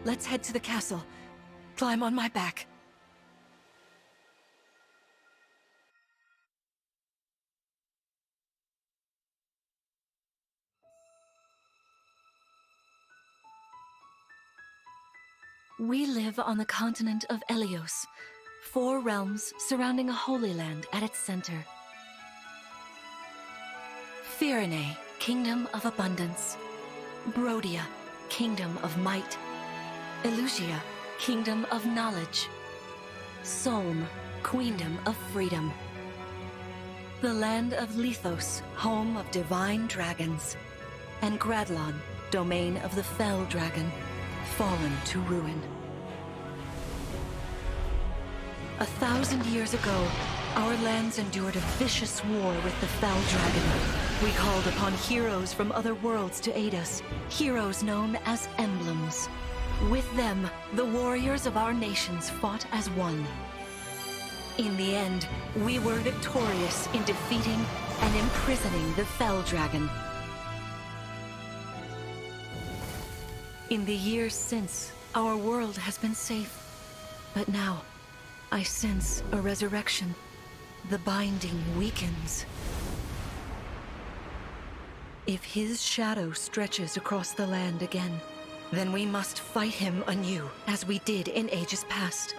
Let's head to the castle. Climb on my back. We live on the continent of Elios, 4 realms surrounding a holy land at its center. Firene, Kingdom of Abundance. Brodia, Kingdom of Might. Elusia, Kingdom of Knowledge. Solm, Queendom of Freedom. The land of Lithos, home of divine dragons. And Gradlon, domain of the fell dragon, fallen to ruin. 1,000 years ago, our lands endured a vicious war with the fell dragon. We called upon heroes from other worlds to aid us, heroes known as Emblems. With them, the warriors of our nations fought as one. In the end, we were victorious in defeating and imprisoning the fell dragon. In the years since, our world has been safe. But now, I sense a resurrection. The binding weakens. If his shadow stretches across the land again, then we must fight him anew, as we did in ages past.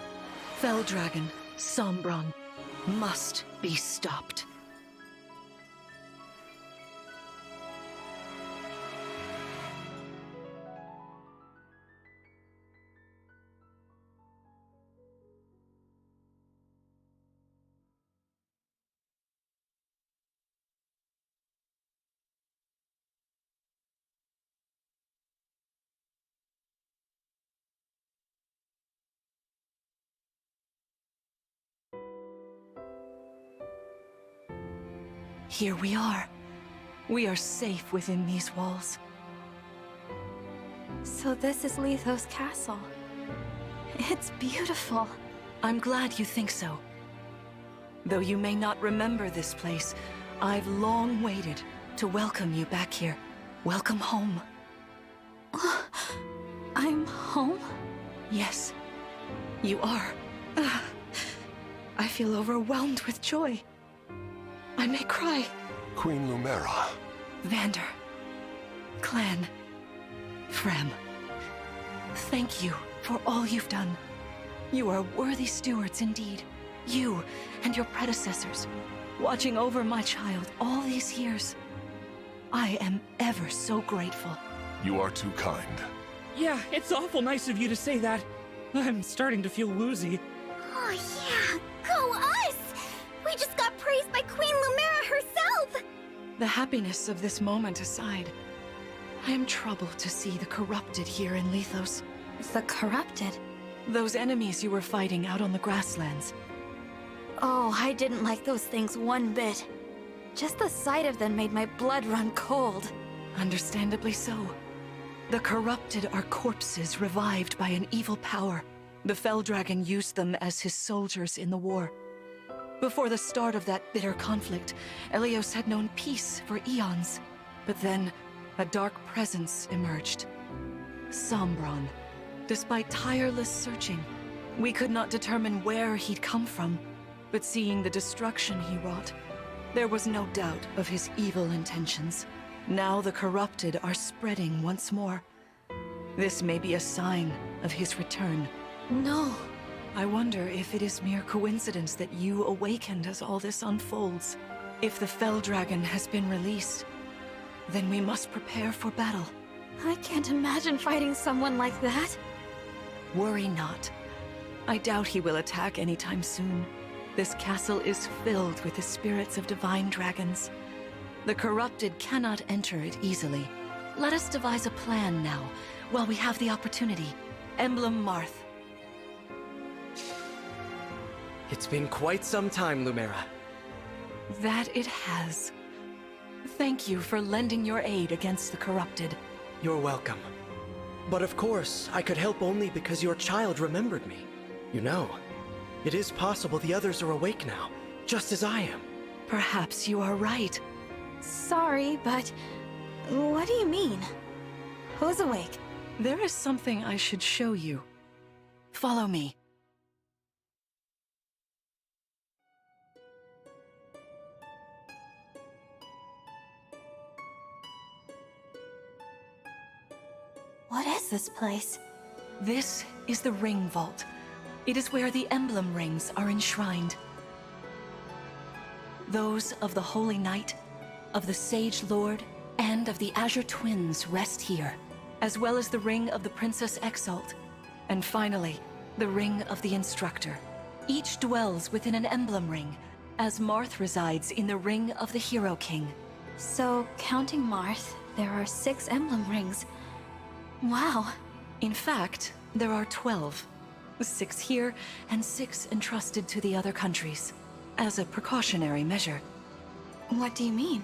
Fell Dragon, Sombron, must be stopped. Here we are. We are safe within these walls. So this is Lithos Castle. It's beautiful. I'm glad you think so. Though you may not remember this place, I've long waited to welcome you back here. Welcome home. I'm home? Yes, you are. I feel overwhelmed with joy. I may cry. Queen Lumera. Vander. Clan. Frem. Thank you for all you've done. You are worthy stewards indeed. You and your predecessors, watching over my child all these years. I am ever so grateful. You are too kind. Yeah, it's awful nice of you to say that. I'm starting to feel woozy. Oh yeah, go us! We just got praised by Queen Lumera herself! The happiness of this moment aside, I am troubled to see the corrupted here in Lithos. The corrupted? Those enemies you were fighting out on the grasslands. Oh, I didn't like those things one bit. Just the sight of them made my blood run cold. Understandably so. The corrupted are corpses revived by an evil power. The Fell Dragon used them as his soldiers in the war. Before the start of that bitter conflict, Elios had known peace for eons. But then, a dark presence emerged. Sombron. Despite tireless searching, we could not determine where he'd come from. But seeing the destruction he wrought, there was no doubt of his evil intentions. Now the corrupted are spreading once more. This may be a sign of his return. No. I wonder if it is mere coincidence that you awakened as all this unfolds. If the Fell Dragon has been released, then we must prepare for battle. I can't imagine fighting someone like that. Worry not. I doubt he will attack anytime soon. This castle is filled with the spirits of divine dragons. The corrupted cannot enter it easily. Let us devise a plan now, while we have the opportunity. Emblem Marth. It's been quite some time, Lumera. That it has. Thank you for lending your aid against the corrupted. You're welcome. But of course, I could help only because your child remembered me. You know, it is possible the others are awake now, just as I am. Perhaps you are right. Sorry, but what do you mean? Who's awake? There is something I should show you. Follow me. What is this place? This is the Ring Vault. It is where the Emblem rings are enshrined. Those of the Holy Knight, of the Sage Lord, and of the Azure Twins rest here, as well as the Ring of the Princess Exalt, and finally, the Ring of the Instructor. Each dwells within an Emblem ring, as Marth resides in the Ring of the Hero King. So, counting Marth, there are 6 emblem rings. Wow. In fact, there are 12. 6 here, and 6 entrusted to the other countries, as a precautionary measure. What do you mean?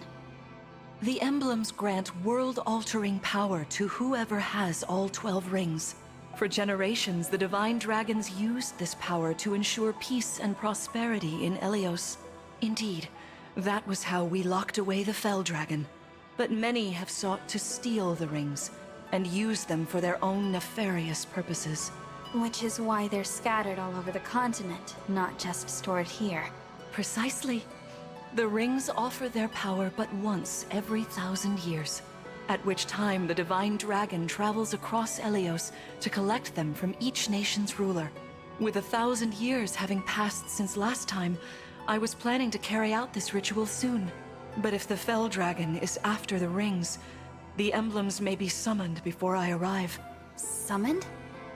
The emblems grant world-altering power to whoever has all 12 rings. For generations, the Divine Dragons used this power to ensure peace and prosperity in Elios. Indeed, that was how we locked away the Fell Dragon. But many have sought to steal the rings, and use them for their own nefarious purposes. Which is why they're scattered all over the continent, not just stored here. Precisely. The rings offer their power but once every 1,000 years, at which time the Divine Dragon travels across Elios to collect them from each nation's ruler. With 1,000 years having passed since last time, I was planning to carry out this ritual soon. But if the Fell Dragon is after the rings, the emblems may be summoned before I arrive. Summoned?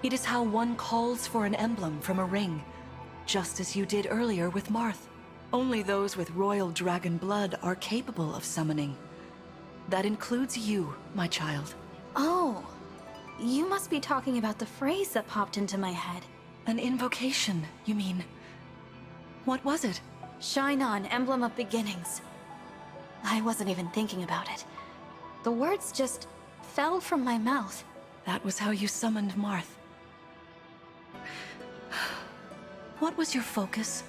It is how one calls for an emblem from a ring, just as you did earlier with Marth. Only those with royal dragon blood are capable of summoning. That includes you, my child. Oh, you must be talking about the phrase that popped into my head. An invocation, you mean? What was it? Shine on, emblem of beginnings. I wasn't even thinking about it. The words just fell from my mouth. That was how you summoned Marth. What was your focus,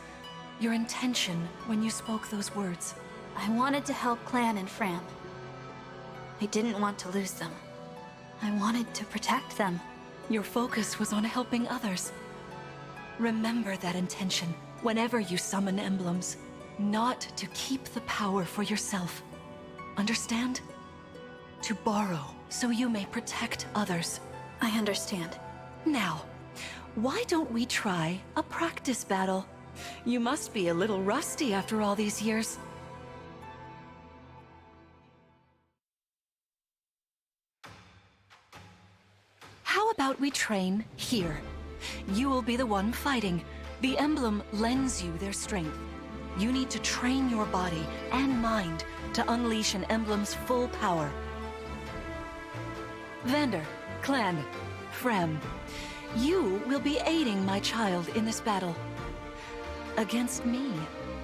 your intention when you spoke those words? I wanted to help Clan and Fram. I didn't want to lose them. I wanted to protect them. Your focus was on helping others. Remember that intention whenever you summon emblems, not to keep the power for yourself. Understand? To borrow so you may protect others. I understand. Now, why don't we try a practice battle? You must be a little rusty after all these years. How about we train here? You will be the one fighting. The emblem lends you their strength. You need to train your body and mind to unleash an emblem's full power. Vander, Clan, Frem, you will be aiding my child in this battle. Against me.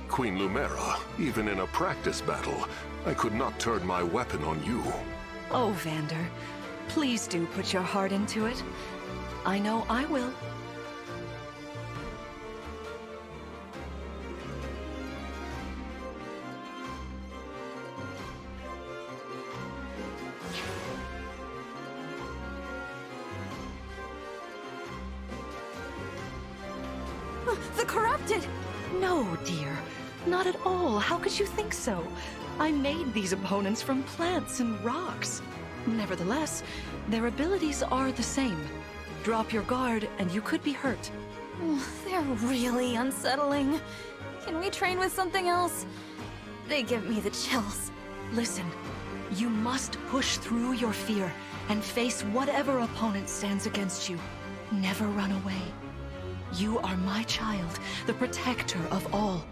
Queen Lumera, even in a practice battle, I could not turn my weapon on you. Oh, Vander, please do put your heart into it. I know I will. The corrupted! No, dear. Not at all. How could you think so? I made these opponents from plants and rocks. Nevertheless, their abilities are the same. Drop your guard and you could be hurt. They're really unsettling. Can we train with something else? They give me the chills. Listen, you must push through your fear and face whatever opponent stands against you. Never run away. You are my child, the protector of all.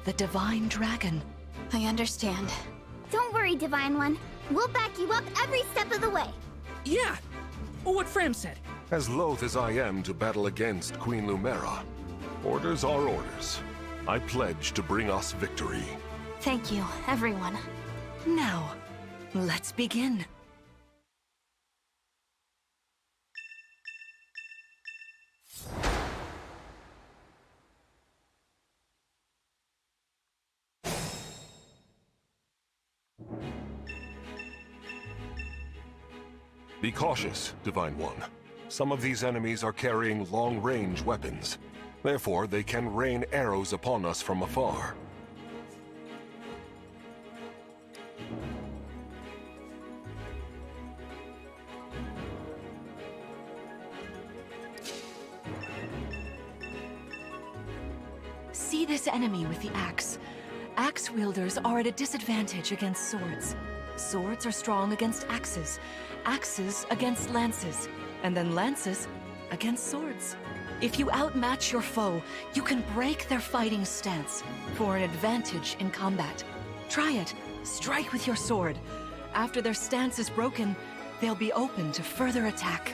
The Divine Dragon. I understand. Don't worry, Divine One. We'll back you up every step of the way. Yeah! What Fram said. As loath as I am to battle against Queen Lumera, orders are orders. I pledge to bring us victory. Thank you, everyone. Now, let's begin. Be cautious, Divine One. Some of these enemies are carrying long-range weapons. Therefore, they can rain arrows upon us from afar. See this enemy with the axe. Axe wielders are at a disadvantage against swords. Swords are strong against axes, axes against lances, and then lances against swords. If you outmatch your foe, you can break their fighting stance for an advantage in combat. Try it. Strike with your sword. After their stance is broken, they'll be open to further attack.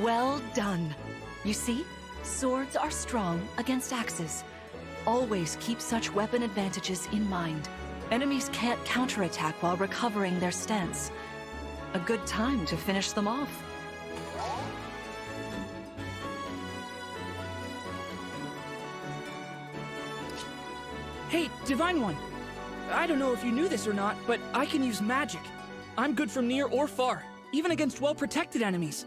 Well done. You see, swords are strong against axes. Always keep such weapon advantages in mind. Enemies can't counterattack while recovering their stance. A good time to finish them off. Hey, Divine One. I don't know if you knew this or not, but I can use magic. I'm good from near or far, even against well-protected enemies.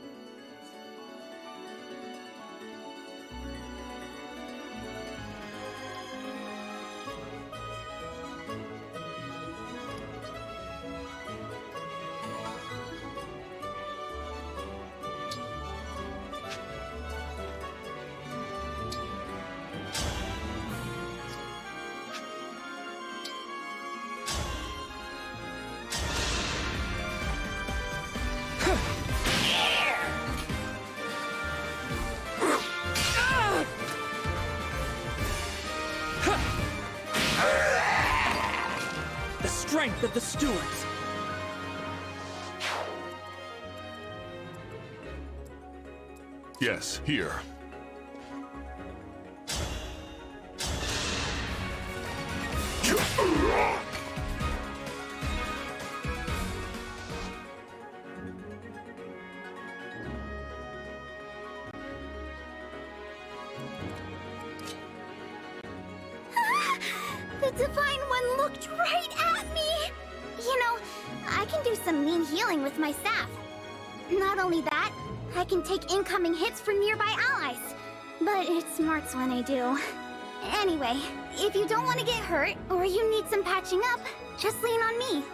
The strength of the stewards. Yes, here. The Divine One looked right at me! You know, I can do some mean healing with my staff. Not only that, I can take incoming hits for nearby allies. But it smarts when I do. Anyway, if you don't want to get hurt, or you need some patching up, just lean on me.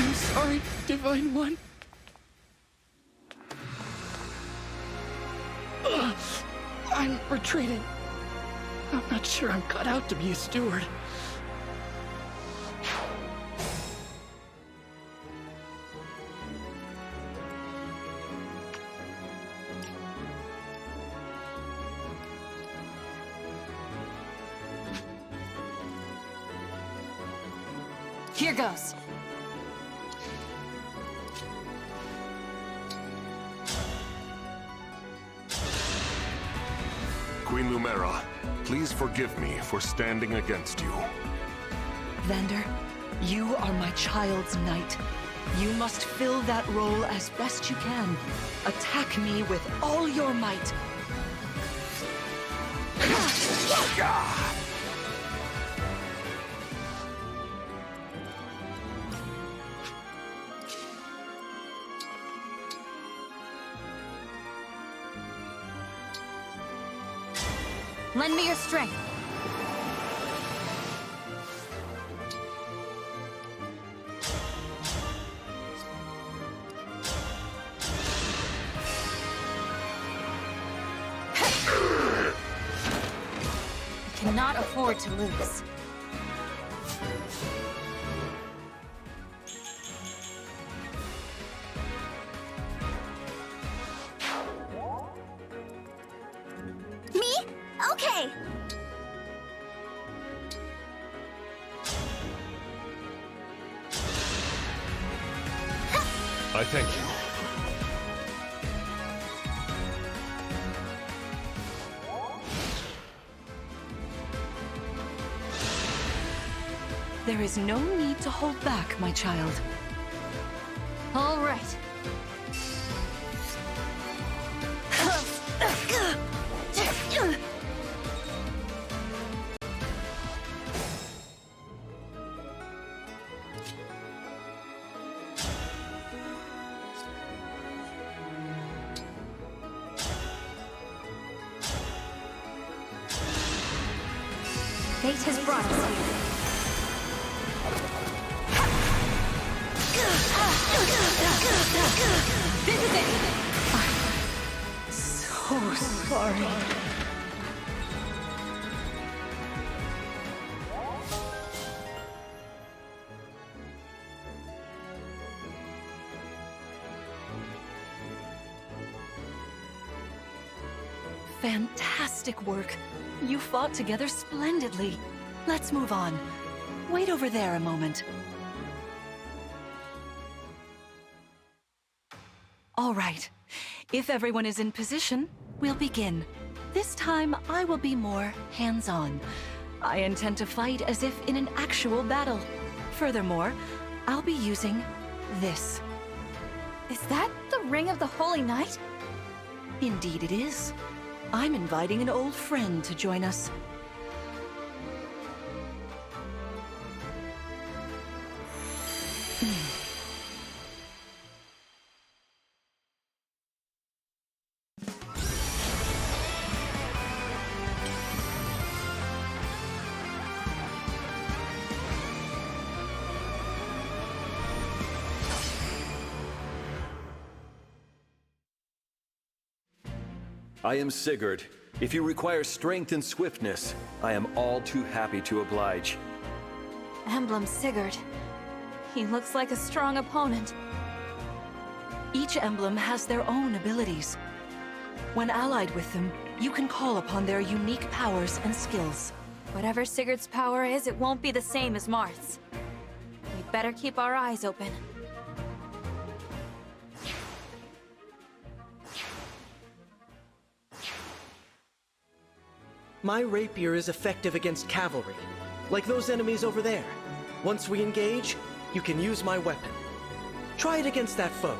I'm sorry, Divine One. Ugh, I'm retreating. I'm not sure I'm cut out to be a steward. Here goes. Queen Lumera, please forgive me for standing against you. Vander, you are my child's knight. You must fill that role as best you can. Attack me with all your might. Lend me your strength. cannot afford to lose. Me? Okay. I thank you. There is no need to hold back, my child. All right. Fate has brought us here. This is it! So sorry. Fantastic work. You fought together splendidly. Let's move on. Wait over there a moment. All right. If everyone is in position, we'll begin. This time, I will be more hands-on. I intend to fight as if in an actual battle. Furthermore, I'll be using this. Is that the Ring of the Holy Knight? Indeed it is. I'm inviting an old friend to join us. I am Sigurd. If you require strength and swiftness, I am all too happy to oblige. Emblem Sigurd. He looks like a strong opponent. Each emblem has their own abilities. When allied with them, you can call upon their unique powers and skills. Whatever Sigurd's power is, it won't be the same as Marth's. We'd better keep our eyes open. My rapier is effective against cavalry, like those enemies over there. Once we engage, you can use my weapon. Try it against that foe.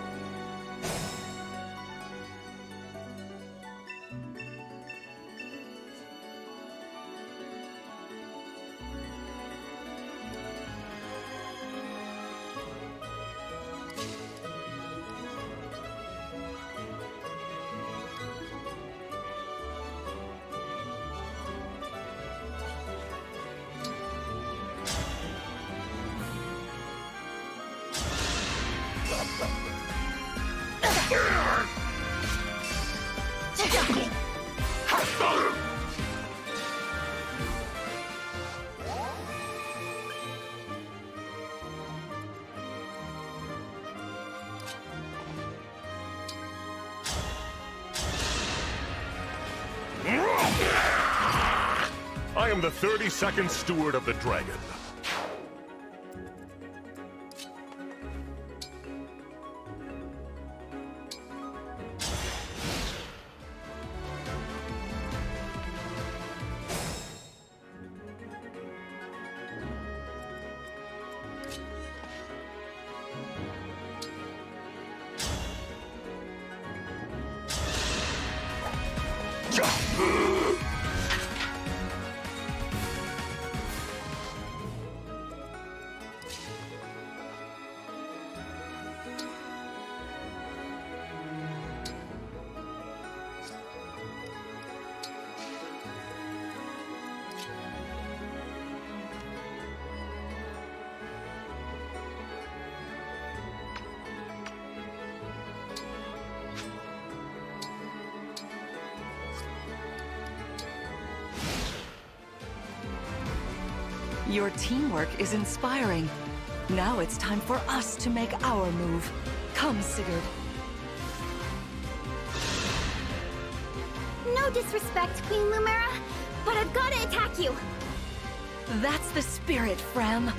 I am the 32nd Steward of the Dragon. Your teamwork is inspiring. Now it's time for us to make our move. Come, Sigurd. No disrespect, Queen Lumera, but I've got to attack you. That's the spirit, Fram.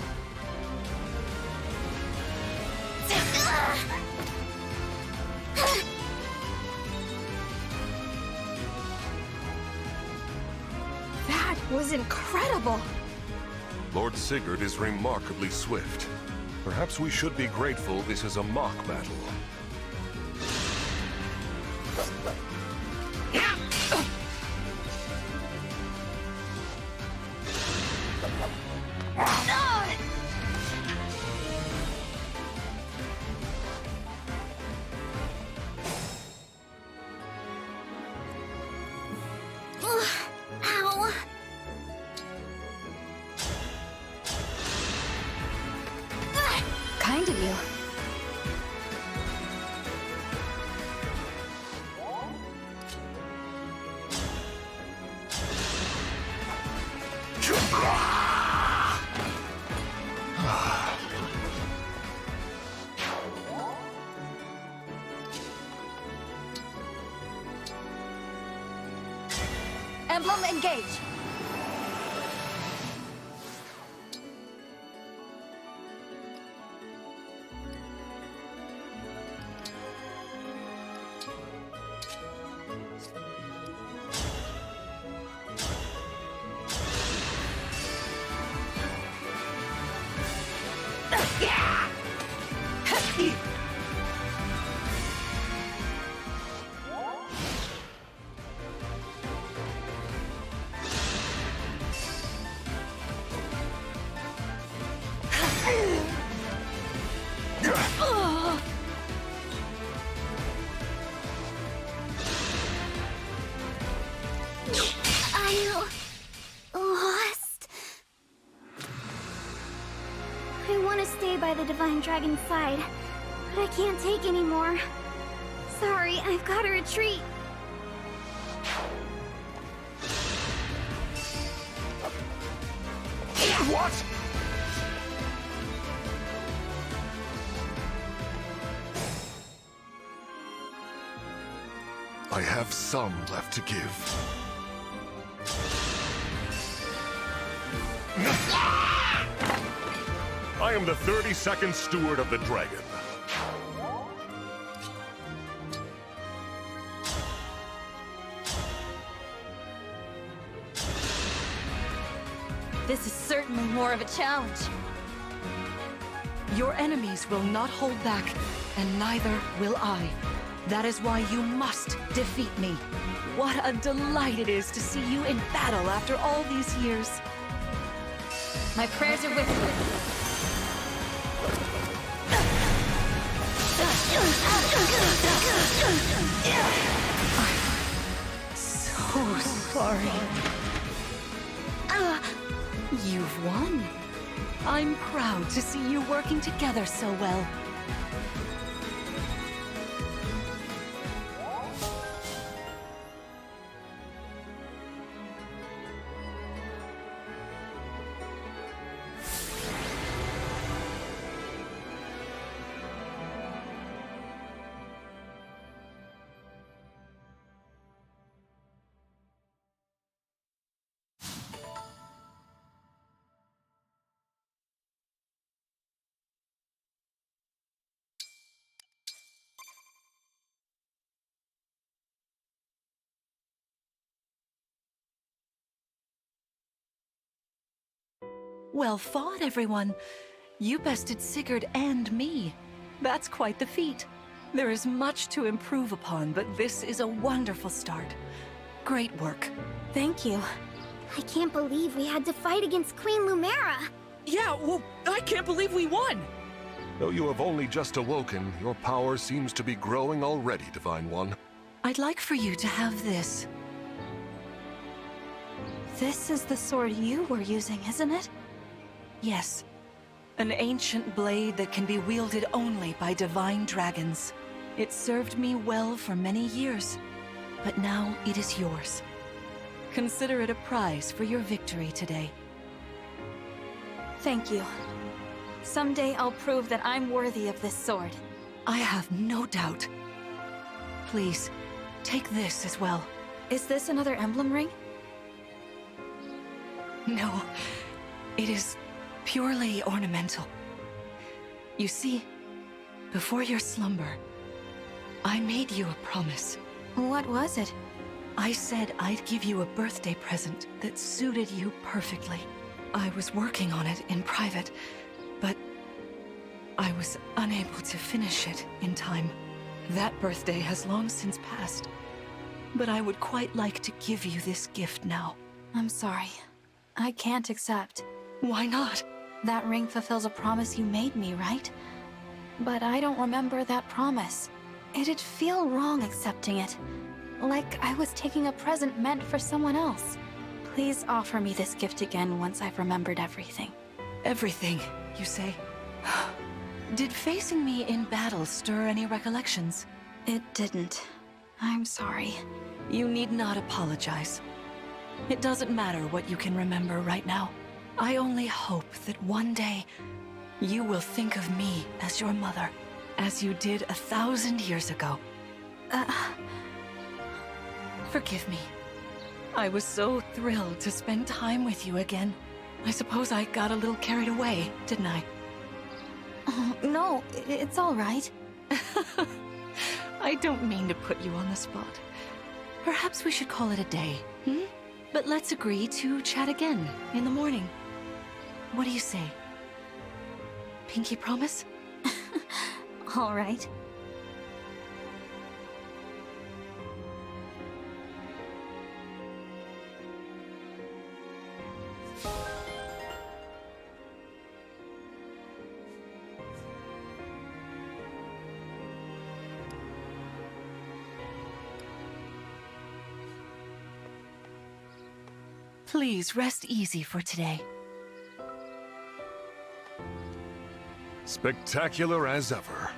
That was incredible! Lord Sigurd is remarkably swift. Perhaps we should be grateful this is a mock battle. Ow. Kind of you. Emblem, engage! I lost. I want to stay by the Divine Dragon's side, but I can't take anymore. Sorry, I've got to retreat. What? I have some left to give. I am the 32nd Steward of the Dragon. This is certainly more of a challenge. Your enemies will not hold back, and neither will I. That is why you must defeat me. What a delight it is to see you in battle after all these years. My prayers are with you. So sorry. You've won. I'm proud to see you working together so well. Well fought, everyone. You bested Sigurd and me. That's quite the feat. There is much to improve upon, but this is a wonderful start. Great work. Thank you. I can't believe we had to fight against Queen Lumera. Yeah, well, I can't believe we won! Though you have only just awoken, your power seems to be growing already, Divine One. I'd like for you to have this. This is the sword you were using, isn't it? Yes. An ancient blade that can be wielded only by divine dragons. It served me well for many years, but now it is yours. Consider it a prize for your victory today. Thank you. Someday I'll prove that I'm worthy of this sword. I have no doubt. Please, take this as well. Is this another emblem ring? No, it is purely ornamental. You see, before your slumber, I made you a promise. What was it? I said I'd give you a birthday present that suited you perfectly. I was working on it in private, but I was unable to finish it in time. That birthday has long since passed, but I would quite like to give you this gift now. I'm sorry. I can't accept. Why not? That ring fulfills a promise you made me, right? But I don't remember that promise. It'd feel wrong accepting it. Like I was taking a present meant for someone else. Please offer me this gift again once I've remembered everything. Everything, you say? Did facing me in battle stir any recollections? It didn't. I'm sorry. You need not apologize. It doesn't matter what you can remember right now. I only hope that one day you will think of me as your mother, as you did 1,000 years ago. Forgive me. I was so thrilled to spend time with you again. I suppose I got a little carried away, didn't I? No, it's all right. I don't mean to put you on the spot. Perhaps we should call it a day, hmm? But let's agree to chat again in the morning. What do you say? Pinky promise? All right. Please rest easy for today. Spectacular as ever.